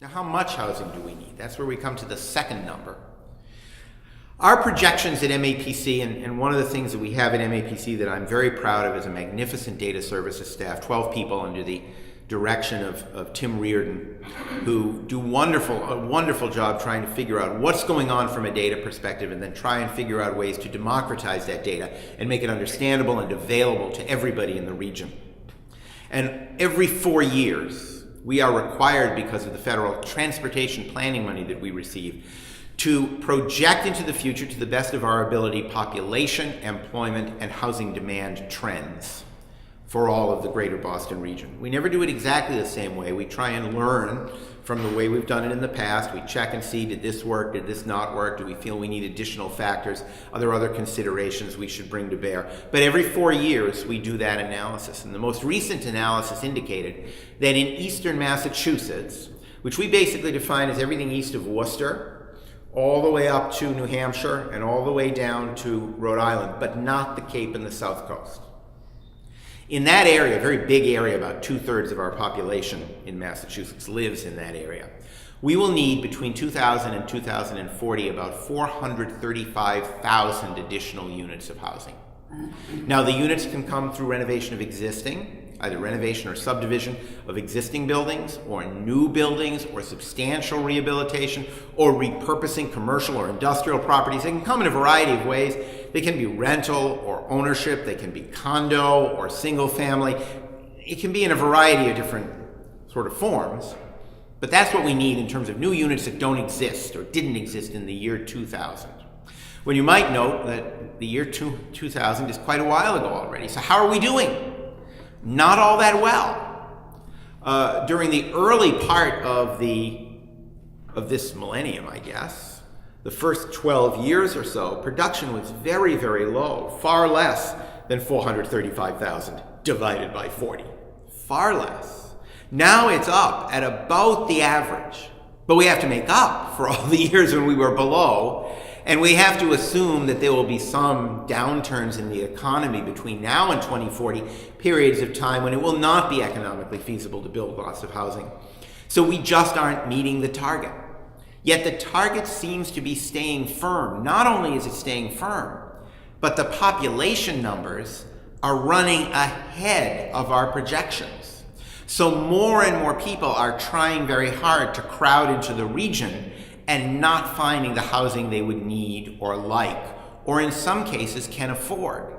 Now, how much housing do we need? That's where we come to the second number. Our projections at MAPC, and one of the things that we have at MAPC that I'm very proud of is a magnificent data services staff, 12 people under the direction of Tim Reardon, who do a wonderful job trying to figure out what's going on from a data perspective and then try and figure out ways to democratize that data and make it understandable and available to everybody in the region. And every 4 years, we are required, because of the federal transportation planning money that we receive, to project into the future, to the best of our ability, population, employment, and housing demand trends for all of the greater Boston region. We never do it exactly the same way. We try and learn from the way we've done it in the past. We check and see, did this work, did this not work, do we feel we need additional factors, are there other considerations we should bring to bear? But every 4 years, we do that analysis. And the most recent analysis indicated that in eastern Massachusetts, which we basically define as everything east of Worcester, all the way up to New Hampshire, and all the way down to Rhode Island, but not the Cape and the South Coast. In that area, a very big area, about 2/3 of our population in Massachusetts lives in that area. We will need between 2000 and 2040 about 435,000 additional units of housing. Now, the units can come through renovation of existing, either renovation or subdivision of existing buildings, or new buildings, or substantial rehabilitation, or repurposing commercial or industrial properties. They can come in a variety of ways. They can be rental or ownership. They can be condo or single family. It can be in a variety of different sort of forms. But that's what we need in terms of new units that don't exist or didn't exist in the year 2000. When you might note that the year 2000 is quite a while ago already. So how are we doing? Not all that well. During the early part of this millennium, I guess, the first 12 years or so, production was very, very low, far less than 435,000 divided by 40. Far less. Now it's up at about the average, but we have to make up for all the years when we were below. And we have to assume that there will be some downturns in the economy between now and 2040, periods of time when it will not be economically feasible to build lots of housing. So we just aren't meeting the target. Yet the target seems to be staying firm. Not only is it staying firm, but the population numbers are running ahead of our projections. So more and more people are trying very hard to crowd into the region and not finding the housing they would need or like, or in some cases can afford.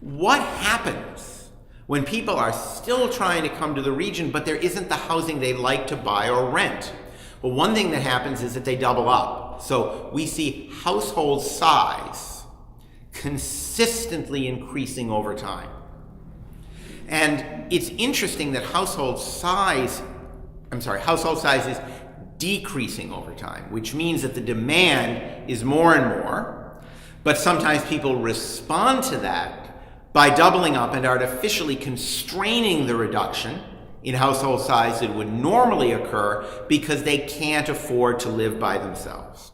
What happens when people are still trying to come to the region, but there isn't the housing they like to buy or rent? Well, one thing that happens is that they double up. So we see household size consistently increasing over time. And it's interesting that household size is decreasing over time, which means that the demand is more and more, but sometimes people respond to that by doubling up and artificially constraining the reduction in household size that would normally occur because they can't afford to live by themselves.